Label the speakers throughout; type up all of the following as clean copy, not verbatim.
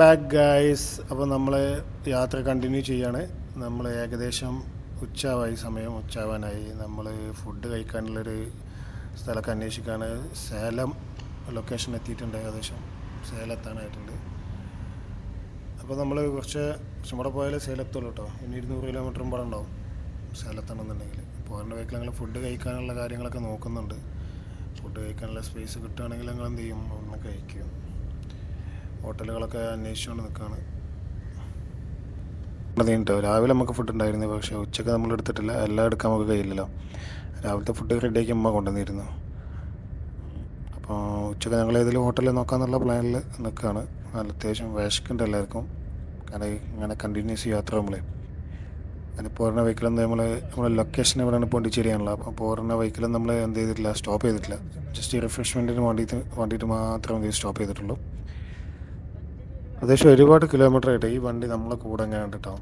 Speaker 1: Back guys. അപ്പോൾ നമ്മൾ യാത്ര കണ്ടിന്യൂ ചെയ്യാണ്. നമ്മൾ ഏകദേശം ഉച്ചയാവാനായി. നമ്മൾ ഫുഡ് കഴിക്കാനുള്ളൊരു സ്ഥലമൊക്കെ അന്വേഷിക്കുകയാണ്. സേലം ലൊക്കേഷൻ എത്തിയിട്ടുണ്ട്. ഏകദേശം സേലത്താനായിട്ടുണ്ട്. അപ്പോൾ നമ്മൾ കുറച്ചും കൂടെ പോയാൽ സേലത്തുള്ളൂ കേട്ടോ. ഇനി 200 കിലോമീറ്ററും കൂടെ ഉണ്ടാവും സേലത്താണെന്നുണ്ടെങ്കിൽ. പോകേണ്ട വഴിക്ക് ഞങ്ങൾ ഫുഡ് കഴിക്കാനുള്ള കാര്യങ്ങളൊക്കെ നോക്കുന്നുണ്ട്. ഫുഡ് കഴിക്കാനുള്ള സ്പേസ് കിട്ടുകയാണെങ്കിൽ ഞങ്ങൾ എന്ത് ചെയ്യും, ഒന്ന് കഴിക്കും. ഹോട്ടലുകളൊക്കെ അന്വേഷിച്ചുകൊണ്ട് നിൽക്കുകയാണ്. രാവിലെ നമുക്ക് ഫുഡ് ഉണ്ടായിരുന്നു, പക്ഷേ ഉച്ചയ്ക്ക് നമ്മൾ എടുത്തിട്ടില്ല. എല്ലാം എടുക്കാൻ നമുക്ക് കഴിയില്ലല്ലോ. രാവിലത്തെ ഫുഡ് റെഡിയാക്കി അമ്മ കൊണ്ടുവന്നിരുന്നു. അപ്പോൾ ഉച്ചയ്ക്ക് ഞങ്ങൾ ഏതെങ്കിലും ഹോട്ടലിൽ നോക്കാമെന്നുള്ള പ്ലാനിൽ നിൽക്കുകയാണ്. നല്ല അത്യാവശ്യം വിശക്കുന്നുണ്ട് എല്ലാവർക്കും. കാരണം ഇങ്ങനെ കണ്ടിന്യൂസ് യാത്ര നമ്മളെ അതിന് പോരുന്ന വെഹിക്കിലൊന്നും നമ്മളെ ലൊക്കേഷൻ എവിടെയാണ് പോണ്ടിച്ചേരിയാണല്ലോ. അപ്പോൾ പോരുന്ന വെഹിക്കിലും നമ്മൾ എന്ത് ചെയ്തിട്ടില്ല, സ്റ്റോപ്പ് ചെയ്തിട്ടില്ല. ജസ്റ്റ് റിഫ്രഷ്മെൻറ്റിന് വേണ്ടിയിട്ട് മാത്രം സ്റ്റോപ്പ് ചെയ്തിട്ടുള്ളൂ. ഏകദേശം ഒരുപാട് കിലോമീറ്റർ ആയിട്ട് ഈ വണ്ടി നമ്മളെ കൂടെ അങ്ങനെ കണ്ടിട്ടോ.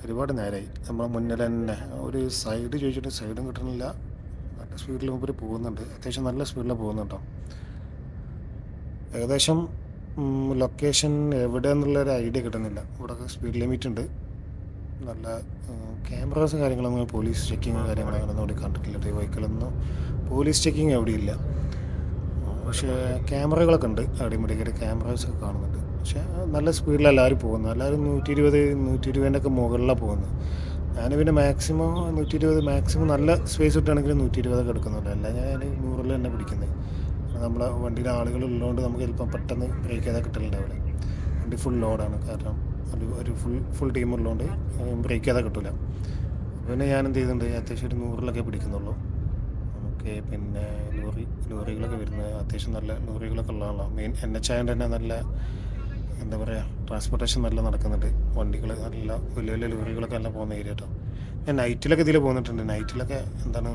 Speaker 1: ഒരുപാട് നേരമായി നമ്മളെ മുന്നിൽ തന്നെ ഒരു സൈഡ് ചോദിച്ചിട്ട് സൈഡും കിട്ടണില്ല. നല്ല സ്പീഡിൽ മുമ്പിൽ പോകുന്നുണ്ട്. അത്യാവശ്യം നല്ല സ്പീഡിലാണ് പോകുന്നുണ്ടോ. ഏകദേശം ലൊക്കേഷൻ എവിടെയെന്നുള്ളൊരു ഐഡിയ കിട്ടുന്നില്ല. ഇവിടെ സ്പീഡ് ലിമിറ്റ് ഉണ്ട്. നല്ല ക്യാമറാസ് കാര്യങ്ങളൊന്നും പോലീസ് ചെക്കിങ് കാര്യങ്ങളൊന്നും അവിടെ കണ്ടിട്ടില്ല. ഈ വെഹിക്കിളൊന്നും പോലീസ് ചെക്കിങ് എവിടെയില്ല. പക്ഷേ ക്യാമറകളൊക്കെ ഉണ്ട്. അടിമുടിയൊക്കെ ക്യാമറാസൊക്കെ കാണുന്നുണ്ട്. പക്ഷേ നല്ല സ്പീഡിലാണ് എല്ലാവരും പോകുന്നത്. എല്ലാവരും 120-120 മുകളിലാണ് പോകുന്നത്. ഞാൻ പിന്നെ മാക്സിമം 120, മാക്സിമം നല്ല സ്പേസ് കിട്ടുകയാണെങ്കിൽ 120 എടുക്കുന്നുള്ളൂ. അല്ല ഞാൻ 100 തന്നെ പിടിക്കുന്നത്. നമ്മളെ വണ്ടിയിൽ ആളുകൾ ഉള്ളതുകൊണ്ട് നമുക്ക് ചിലപ്പം പെട്ടെന്ന് ബ്രേക്ക് ചെയ്താൽ കിട്ടലുണ്ടാവില്ല. വണ്ടി ഫുൾ ലോഡാണ്. കാരണം ഒരു ഫുൾ ടീം ഉള്ളതുകൊണ്ട് ബ്രേക്ക് ചെയ്താൽ കിട്ടില്ല. പിന്നെ ഞാൻ എന്ത് ചെയ്യുന്നുണ്ട്, അത്യാവശ്യം ഒരു 100 പിടിക്കുന്നുള്ളൂ. നമുക്ക് പിന്നെ ലോറികളൊക്കെ വരുന്നത് അത്യാവശ്യം നല്ല ലോറികളൊക്കെ ഉള്ളതാണല്ലോ. മെയിൻ NH ആയതുകൊണ്ട് തന്നെ നല്ല എന്താ പറയുക, ട്രാൻസ്പോർട്ടേഷൻ നല്ല നടക്കുന്നുണ്ട്. വണ്ടികൾ നല്ല വലിയ വലിയ ലോറികളൊക്കെ നല്ല പോകുന്ന ഏരിയ കേട്ടോ. ഞാൻ നൈറ്റിലൊക്കെ ഇതിൽ പോന്നിട്ടുണ്ട്. നൈറ്റിലൊക്കെ എന്താണ്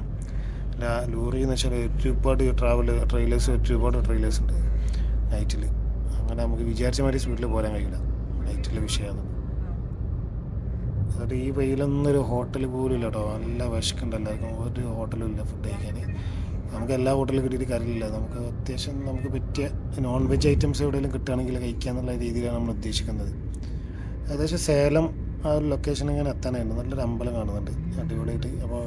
Speaker 1: ലോറി എന്ന് വെച്ചാൽ ഒരുപാട് ഒരുപാട് ട്രെയിലേഴ്സ് ഉണ്ട് നൈറ്റിൽ. അങ്ങനെ നമുക്ക് വിചാരിച്ച മാതിരി സ്പീഡിൽ പോരാൻ കഴിയില്ല. നൈറ്റിലെ വിഷയമാണ്. അതുകൊണ്ട് ഈ വെയിലൊന്നും ഒരു ഹോട്ടൽ പോലും ഇല്ല കേട്ടോ. നല്ല വിശക്കുണ്ട് എല്ലാവർക്കും. ഒരു ഹോട്ടലും ഇല്ല ഫുഡ് കഴിക്കാൻ. നമുക്ക് എല്ലാ ഹോട്ടലിലും കിട്ടിയിട്ട് കാര്യമില്ല. നമുക്ക് അത്യാവശ്യം നമുക്ക് പറ്റിയ നോൺ വെജ് ഐറ്റംസ് എവിടെയെങ്കിലും കിട്ടുകയാണെങ്കിൽ കഴിക്കാന്നുള്ള രീതിയിലാണ് നമ്മൾ ഉദ്ദേശിക്കുന്നത്. ഏകദേശം സേലം ആ ഒരു ലൊക്കേഷൻ ഇങ്ങനെ എത്താനായിരുന്നു. നല്ലൊരു അമ്പലം കാണുന്നുണ്ട് അടിപൊളിയായിട്ട്. അപ്പോൾ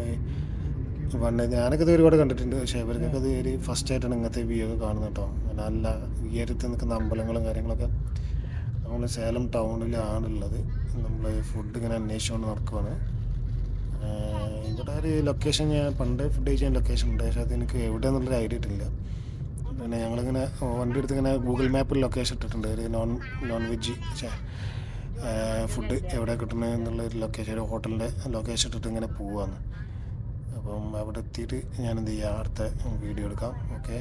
Speaker 1: ഞാനൊക്കെ ഇത് ഒരുപാട് കണ്ടിട്ടുണ്ട്. പക്ഷേ ഇവർക്കൊക്കെ അത് ഒരു ഫസ്റ്റ് ആയിട്ടാണ് ഇങ്ങനത്തെ വ്യൂ ഒക്കെ കാണുന്നത് കേട്ടോ. നല്ല ഉയരത്ത് നിൽക്കുന്ന അമ്പലങ്ങളും കാര്യങ്ങളൊക്കെ. നമ്മൾ സേലം ടൗണിലാണുള്ളത്. നമ്മൾ ഫുഡ് ഇങ്ങനെ അന്വേഷിച്ചുകൊണ്ട് നടക്കുവാണ്. ഇവിടെ ഒരു ലൊക്കേഷൻ ഞാൻ പണ്ട് ഫുഡ് കഴിച്ചാൽ ലൊക്കേഷൻ ഉണ്ട്, പക്ഷേ അത് എനിക്ക് എവിടെയെന്നുള്ളൊരു ഐഡിയ ഇട്ടില്ല. പിന്നെ ഞങ്ങളിങ്ങനെ വണ്ടി എടുത്ത് ഇങ്ങനെ ഗൂഗിൾ മാപ്പിൽ ലൊക്കേഷൻ ഇട്ടിട്ടുണ്ട്. ഒരു നോൺ വെജ് ഫുഡ് എവിടെ കിട്ടുന്നത് എന്നുള്ളൊരു ലൊക്കേഷൻ, ഒരു ഹോട്ടലിൻ്റെ ലൊക്കേഷൻ ഇട്ടിട്ട് ഇങ്ങനെ പോവാന്ന്. അപ്പം അവിടെ എത്തിയിട്ട് ഞാൻ എന്ത് ചെയ്യാം, അടുത്ത വീഡിയോ എടുക്കാം. ഓക്കെ.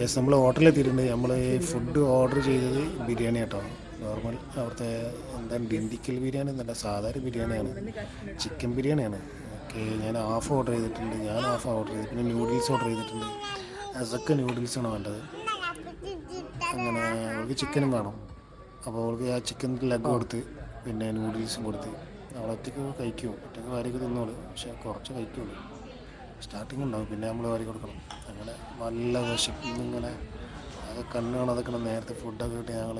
Speaker 1: യെസ്, നമ്മൾ ഹോട്ടലിലെത്തിയിട്ടുണ്ട്. നമ്മൾ ഫുഡ് ഓർഡർ ചെയ്തത് ബിരിയാണി കേട്ടോ. നോർമൽ അവിടുത്തെ എന്താണ് ഡിണ്ടിക്കൽ ബിരിയാണി എന്നല്ല, സാധാരണ ബിരിയാണിയാണ്. ചിക്കൻ ബിരിയാണിയാണ്. ഓക്കെ, ഞാൻ ഹാഫ് ഓർഡർ ചെയ്തിട്ടുണ്ട്. പിന്നെ നൂഡിൽസ് ഓർഡർ ചെയ്തിട്ടുണ്ട്. അതൊക്കെ നൂഡിൽസാണ് വേണ്ടത്. അങ്ങനെ അവൾക്ക് ചിക്കനും വേണം. അപ്പോൾ അവൾക്ക് ആ ചിക്കൻ ലെഗ് കൊടുത്ത് പിന്നെ നൂഡിൽസും കൊടുത്ത് അവൾ ഒറ്റയ്ക്ക് വാരിക്ക് തിന്നോളൂ. പക്ഷേ കുറച്ച് കഴിക്കുള്ളൂ. സ്റ്റാർട്ടിങ് ഉണ്ടാവും, പിന്നെ നമ്മൾ വാരി കൊടുക്കണം. അങ്ങനെ നല്ല വിശപ്പിങ്ങനെ അത് കണ്ണ് കാണാതൊക്കെ നേരത്തെ ഫുഡൊക്കെ കിട്ടി ഞങ്ങൾ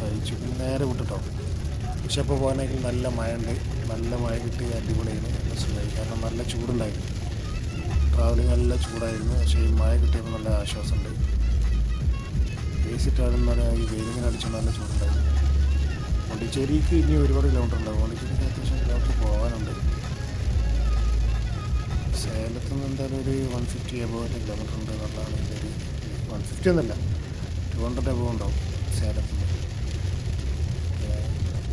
Speaker 1: കഴിച്ചു. പിന്നെ നേരെ വിട്ടിട്ടോ. പക്ഷെ അപ്പോൾ പോകാനെങ്കിൽ നല്ല മഴ ഉണ്ട്. നല്ല മഴ കിട്ടി അടിപൊളിയായിരുന്നു. നല്ല സുഖമായി. കാരണം നല്ല ചൂടുണ്ടായിരുന്നു. ട്രാവലിങ് നല്ല ചൂടായിരുന്നു. പക്ഷേ ഈ മഴ കിട്ടിയപ്പോൾ നല്ല ആശ്വാസമുണ്ട്. ബേസിട്ടാലും നല്ല ഈ വെയിലിങ്ങനെ അടിച്ചുകൊണ്ട് നല്ല ചൂടുണ്ടായിരുന്നു. പോണ്ടിച്ചേരിക്ക് ഇനി ഒരുപാട് കിലോമീറ്റർ ഉണ്ടാവും. പോണ്ടിച്ചേരിക്ക് അത്യാവശ്യം കിലോമീറ്റർ പോകാനുണ്ട്. സേലത്ത് നിന്ന് എന്തായാലും ഒരു 150 above കിലോമീറ്റർ ഉണ്ട് എന്നുള്ളതാണ് എൻ്റെ ഒരു 150 ഒന്നുമല്ല, 200 above ഉണ്ടാവും സേലത്ത് നിന്ന്.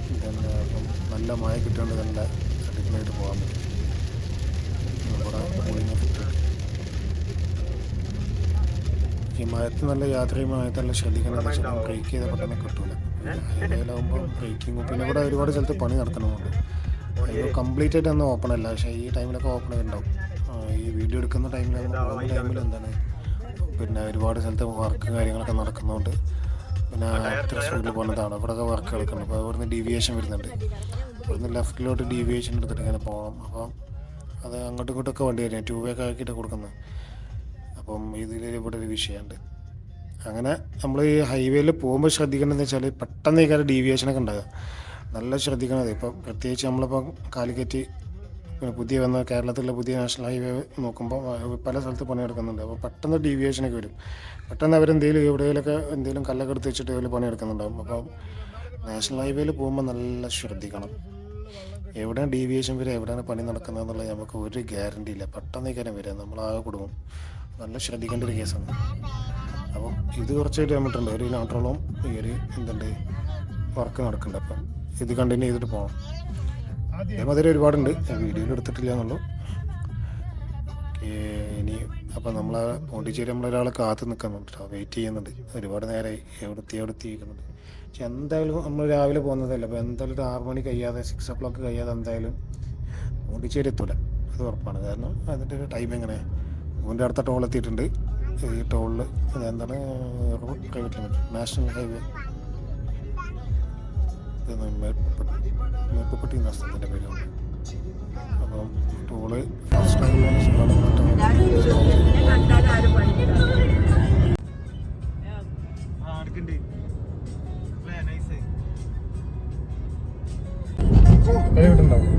Speaker 1: പിന്നെ അപ്പം നല്ല മഴ കിട്ടുകൊണ്ട് നല്ല അടിപൊളിയായിട്ട് പോകാൻ പറ്റും. ഇവിടെ കൂളിങ് എഫക്റ്റ്. ഈ മഴത്ത് നല്ല യാത്രയും മഴത്തല്ല ശ്രദ്ധിക്കണം. എന്ന് വെച്ചാൽ ബ്രേക്ക് ചെയ്താൽ പെട്ടെന്ന് കിട്ടില്ല. ഹൈവേയിലാകുമ്പോൾ ബ്രേക്കിങ്ങും പിന്നെ ഇവിടെ ഒരുപാട് സ്ഥലത്ത് പണി നടത്തണമുണ്ട്. ഹൈവേ കംപ്ലീറ്റ് ആയിട്ട് ഒന്നും ഓപ്പൺ അല്ല, പക്ഷേ ഈ ടൈമിലൊക്കെ ഓപ്പൺ ഉണ്ടാവും. ഈ വീഡിയോ എടുക്കുന്ന ടൈമിൽ എന്താണ് പിന്നെ ഒരുപാട് സ്ഥലത്ത് വർക്ക് കാര്യങ്ങളൊക്കെ നടക്കുന്നതുകൊണ്ട് പിന്നെ അത്ര സ്പീഡിൽ പോകുന്നതാണ്. ഇവിടെയൊക്കെ വർക്ക് എടുക്കുന്നുണ്ട്. അപ്പോൾ ഇവിടുന്ന് ഡീവിയേഷൻ വരുന്നുണ്ട്. ഇവിടുന്ന് ലെഫ്റ്റിലോട്ട് ഡീവിയേഷൻ എടുത്തിട്ട് ഇങ്ങനെ പോകണം. അപ്പം അത് അങ്ങോട്ടും ഇങ്ങോട്ടൊക്കെ വണ്ടി വരും. 2 വേ ഒക്കെ ആക്കിയിട്ട് കൊടുക്കുന്നത്. അപ്പം ഇതിൽ ഇവിടെ ഒരു വിഷയമുണ്ട്. അങ്ങനെ നമ്മൾ ഈ ഹൈവേയിൽ പോകുമ്പോൾ ശ്രദ്ധിക്കേണ്ടതെന്ന് വെച്ചാൽ പെട്ടെന്ന് ഈ കാര്യം ഡീവിയേഷനൊക്കെ ഉണ്ടാകുക. നല്ല ശ്രദ്ധിക്കണത്. ഇപ്പം പ്രത്യേകിച്ച് നമ്മളിപ്പോൾ കാലിക്കറ്റ് പിന്നെ പുതിയ വന്ന കേരളത്തിലെ പുതിയ നാഷണൽ ഹൈവേ നോക്കുമ്പോൾ പല സ്ഥലത്ത് പണിയെടുക്കുന്നുണ്ട്. അപ്പോൾ പെട്ടെന്ന് ഡീവിയേഷനൊക്കെ വരും. പെട്ടെന്ന് അവരെന്തെങ്കിലും എവിടെയെങ്കിലൊക്കെ എന്തെങ്കിലും കല്ലൊക്കെ എടുത്ത് വെച്ചിട്ട് ഇതിൽ പണിയെടുക്കുന്നുണ്ടാകും. അപ്പം നാഷണൽ ഹൈവേയിൽ പോകുമ്പോൾ നല്ല ശ്രദ്ധിക്കണം. എവിടെയാണ് ഡീവിയേഷൻ വരിക, എവിടെയാണ് പണി നടക്കുന്നതെന്നുള്ളത് നമുക്ക് ഒരു ഗ്യാരണ്ടി ഇല്ല. പെട്ടെന്ന് ഈ കാര്യം വരിക, നമ്മളാകെ കുടുങ്ങും. നല്ല ശ്രദ്ധിക്കേണ്ട ഒരു കേസാണ്. അപ്പം ഇത് കുറച്ച് കിലോമീറ്റർ ഉണ്ട്, 1 കിലോമീറ്ററോളം ഈ ഒരു എന്തുണ്ട് വർക്ക് നടക്കുന്നുണ്ട്. അപ്പം ഇത് കണ്ടിന്യൂ ചെയ്തിട്ട് പോകണം. അതേമാതിരി ഒരുപാടുണ്ട്, വീഡിയോയിൽ എടുത്തിട്ടില്ല എന്നുള്ളൂ. ഇനി അപ്പം നമ്മൾ പോണ്ടിച്ചേരി നമ്മളൊരാളെ കാത്ത് നിൽക്കുന്നുണ്ട് കേട്ടോ, വെയിറ്റ് ചെയ്യുന്നുണ്ട്. ഒരുപാട് നേരമായി എവിടെത്തിയിരിക്കുന്നുണ്ട്. പക്ഷെ എന്തായാലും നമ്മൾ രാവിലെ പോകുന്നതല്ല. അപ്പോൾ എന്തായാലും ഒരു 6 മണി കഴിയാതെ 6 o'clock കഴിയാതെ എന്തായാലും പോണ്ടിച്ചേരി എത്തൂല, അത് ഉറപ്പാണ്. കാരണം അതിൻ്റെ ഒരു ടൈം എങ്ങനെ ഇതിൻ്റെ അടുത്ത ടോൾ എത്തിയിട്ടുണ്ട്. ഈ ടോളിൽ എന്താണ് road private limit national highway Meppappetti എന്ന സ്ഥലത്തിൻ്റെ പേരാണ്. അപ്പം ടോള് ഫസ്റ്റ് ടൈമിലാണ് കിട്ടുണ്ടാവും.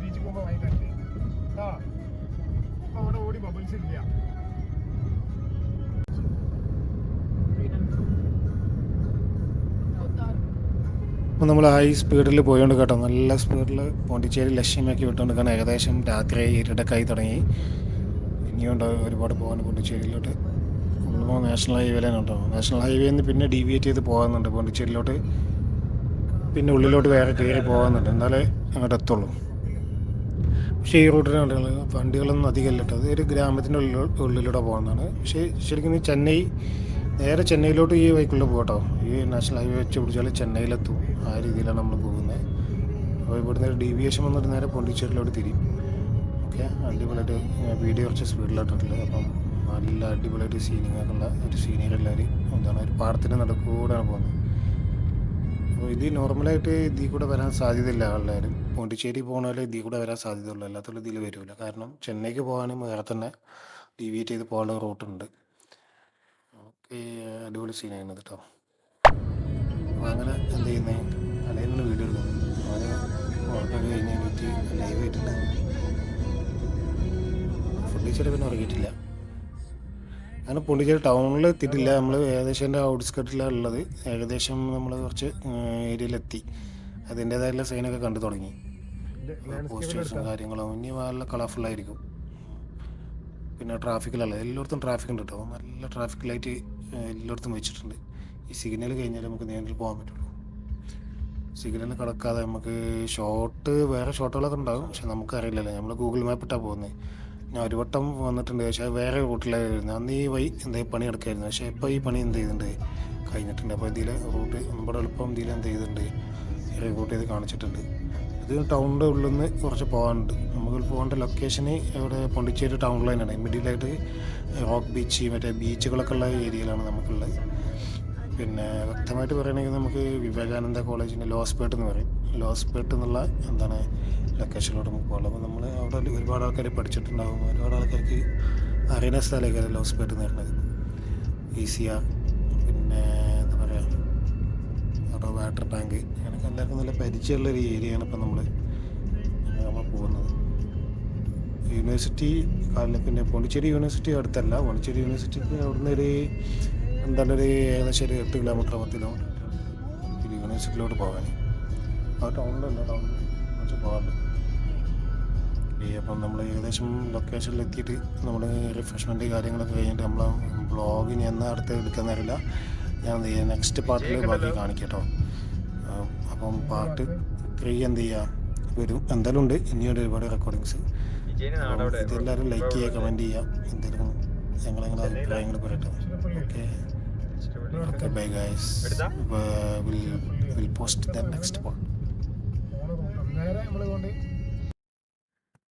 Speaker 1: ബീച്ചിൽ പോകുമ്പോൾ വാങ്ങി തരണ്ടേ? ആ അവിടെ ഓടി ബബിൾസ് ഇല്ല. അപ്പോൾ നമ്മൾ ഹൈ സ്പീഡിൽ പോയോണ്ട് കേട്ടോ, നല്ല സ്പീഡിൽ പോണ്ടിച്ചേരി ലക്ഷ്യമാക്കി വിട്ടുകൊണ്ട്. കാരണം ഏകദേശം രാത്രി ഇരുടക്കായി തുടങ്ങി. ഇനിയുണ്ട് ഒരുപാട് പോകാൻ പോണ്ടിച്ചേരിയിലോട്ട്. നമ്മൾ നാഷണൽ ഹൈവേയിലാണ് കേട്ടോ. നാഷണൽ ഹൈവേയിൽ നിന്ന് പിന്നെ ഡീവിയേറ്റ് ചെയ്ത് പോകുന്നുണ്ട് പോണ്ടിച്ചേരിയിലോട്ട്. പിന്നെ ഉള്ളിലോട്ട് വേറെ കയറി പോകുന്നുണ്ട്, എന്നാലേ അങ്ങോട്ട് എത്തുള്ളൂ. പക്ഷേ ഈ റൂട്ടിൽ വണ്ടികളൊന്നും അധികമല്ല കേട്ടോ. അത് ഒരു ഗ്രാമത്തിൻ്റെ ഉള്ളിലൂടെ പോകുന്നതാണ്. പക്ഷേ ശരിക്കും ചെന്നൈ നേരെ ചെന്നൈയിലോട്ട് ഈ ബൈക്കിലൂടെ പോകട്ടോ. ഈ നാഷണൽ ഹൈവേ വെച്ച് പിടിച്ചാൽ ചെന്നൈയിലെത്തും. ആ രീതിയിലാണ് നമ്മൾ പോകുന്നത്. അപ്പോൾ ഇവിടുന്ന് ഒരു ഡീവിയേഷൻ വന്നിട്ട് നേരെ പോണ്ടിച്ചേരിയിലോട്ട് തിരിയും. ഓക്കെ, അടിപൊളിയായിട്ട് വീഡിയോ കുറച്ച് സ്പീഡിലായിട്ടുണ്ട്. അപ്പം നല്ല അടിപൊളിയായിട്ട് സീനിങ്ങൊക്കെ ഉള്ള ഒരു സീനിയർ എല്ലാവരും എന്താണ് ഒരു പാടത്തിൻ്റെ നടുക്കൂടെയാണ് പോകുന്നത്. അപ്പോൾ ഇത് നോർമലായിട്ട് ഇതിൽ കൂടെ വരാൻ സാധ്യതയില്ല. എല്ലാവരും പോണ്ടിച്ചേരി പോകണമല്ലോ ഇതിൽ കൂടെ വരാൻ സാധ്യതയുള്ളൂ, അല്ലാത്തുള്ള ഇതിൽ വരില്ല. കാരണം ചെന്നൈക്ക് പോകാനും വേറെ തന്നെ ഡീവിയേറ്റ് ചെയ്ത് പോകാനുള്ള റൂട്ടുണ്ട്. ഓക്കെ, അടിപൊളി സീനായിരുന്നു കേട്ടോ. അപ്പോൾ അങ്ങനെ എന്ത് ചെയ്യുന്നത്, അലയിലാണ് വീഡിയോ എടുക്കുന്നത്. അങ്ങനെ ഉറപ്പൊക്കെ കഴിഞ്ഞ് എനിക്ക് ലൈവ് ആയിട്ടുണ്ട്. പോണ്ടിച്ചേരി പിന്നെ ഉറങ്ങിയിട്ടില്ല. അങ്ങനെ പോണ്ടിച്ചേരി ടൗണിൽ എത്തിയിട്ടില്ല. നമ്മൾ ഏകദേശം എൻ്റെ ഔട്ട്സ്കർട്ടിലാണ് ഉള്ളത്. ഏകദേശം നമ്മൾ കുറച്ച് ഏരിയയിലെത്തി. അതിൻ്റേതായുള്ള സൈനൊക്കെ കണ്ടു തുടങ്ങി. പോസ്റ്റേഴ്സും കാര്യങ്ങളും ഇനി നല്ല കളർഫുള്ളായിരിക്കും. പിന്നെ ട്രാഫിക്കിലല്ല, എല്ലായിടത്തും ട്രാഫിക് ഉണ്ട് കേട്ടോ. നല്ല ട്രാഫിക് ലൈറ്റ് എല്ലായിടത്തും വെച്ചിട്ടുണ്ട്. ഈ സിഗ്നൽ കഴിഞ്ഞാൽ നമുക്ക് നേരിൽ പോകാൻ പറ്റുള്ളൂ. സിഗ്നൽ കടക്കാതെ നമുക്ക് വേറെ ഷോട്ടുകളൊക്കെ ഉണ്ടാകും. പക്ഷെ നമുക്കറിയില്ലല്ലോ, നമ്മൾ ഗൂഗിൾ മാപ്പ് ഇട്ടാണ് പോകുന്നത്. ഞാൻ ഒരു വട്ടം വന്നിട്ടുണ്ട്, പക്ഷേ വേറെ റൂട്ടിലായിരുന്നു. അന്ന് ഈ എന്താ പണി എടുക്കായിരുന്നു. പക്ഷേ ഇപ്പോൾ ഈ പണി എന്ത് ചെയ്തിട്ടുണ്ട്, കഴിഞ്ഞിട്ടുണ്ട്. അപ്പോൾ ഇതിൽ റൂട്ട് നമ്മുടെ എളുപ്പം ഇതിൽ എന്ത് ചെയ്തിട്ടുണ്ട്, റൂട്ട് ചെയ്ത് കാണിച്ചിട്ടുണ്ട്. ഇത് ടൗണിൻ്റെ ഉള്ളിൽ നിന്ന് കുറച്ച് പോകാനുണ്ട്. നമുക്ക് പോകേണ്ട ലൊക്കേഷന് ഇവിടെ പോണ്ടിച്ചേരി ടൗണിൽ തന്നെയാണ്. മിഡിലായിട്ട് റോക്ക് ബീച്ച്, മറ്റേ ബീച്ചുകളൊക്കെ ഉള്ള ഏരിയയിലാണ് നമുക്കുള്ളത്. പിന്നെ വ്യക്തമായിട്ട് പറയുകയാണെങ്കിൽ നമുക്ക് വിവേകാനന്ദ കോളേജിൻ്റെ ലോസ്പേട്ട് എന്ന് പറയും. ലോസ്പേട്ട് എന്നുള്ള എന്താണ് ലൊക്കേഷനിലോട്ട് നമുക്ക് പോകാം. അപ്പോൾ നമ്മൾ അവിടെ ഒരുപാട് ആൾക്കാർ പഠിച്ചിട്ടുണ്ടാകും. ഒരുപാട് ആൾക്കാർക്ക് അറിയുന്ന സ്ഥലമൊക്കെ ലോസ്പേട്ട് എന്ന് പറയുന്നത്. ECR, പിന്നെ എന്താ പറയുക, അവിടെ വാട്ടർ ടാങ്ക്, അങ്ങനെയൊക്കെ എല്ലാവർക്കും നല്ല പരിചയമുള്ളൊരു ഏരിയയാണ് ഇപ്പം നമ്മൾ പോകുന്നത്. യൂണിവേഴ്സിറ്റി പിന്നെ പോണ്ടിച്ചേരി യൂണിവേഴ്സിറ്റി അടുത്തല്ല. പോണ്ടിച്ചേരി യൂണിവേഴ്സിറ്റിക്ക് അവിടുന്ന് ഒരു ഏകദേശം ഒരു 8 കിലോമീറ്റർ 10 കിലോമീറ്റർ യൂണിവേഴ്സിറ്റിയിലോട്ട് പോകാൻ. ആ ടൗണിലല്ല, ടൗണിൽ കുറച്ച് പോകാറുണ്ട്. അപ്പം നമ്മൾ ഏകദേശം ലൊക്കേഷനിൽ എത്തിയിട്ട് നമ്മൾ റിഫ്രഷ്മെൻറ്റ് കാര്യങ്ങളൊക്കെ കഴിഞ്ഞിട്ട് നമ്മൾ വ്ളോഗിന് എന്നാ അടുത്ത് എടുക്കുന്നറിയില്ല. ഞാൻ എന്ത് ചെയ്യുക, നെക്സ്റ്റ് പാർട്ടിൽ ബാക്കി കാണിക്കട്ടോ. അപ്പം പാർട്ട് 3 എന്ത് ചെയ്യുക വരും, എന്തായാലും ഉണ്ട്. ഇനിയൊരു ഒരുപാട് റെക്കോർഡിങ്സ്. ഇതെല്ലാവരും ലൈക്ക് ചെയ്യുക, കമൻറ്റ് ചെയ്യുക, എന്തെങ്കിലും ഞങ്ങളെ അഭിപ്രായങ്ങൾ പറയട്ടെ. Okay, bye guys. We'll post the next part.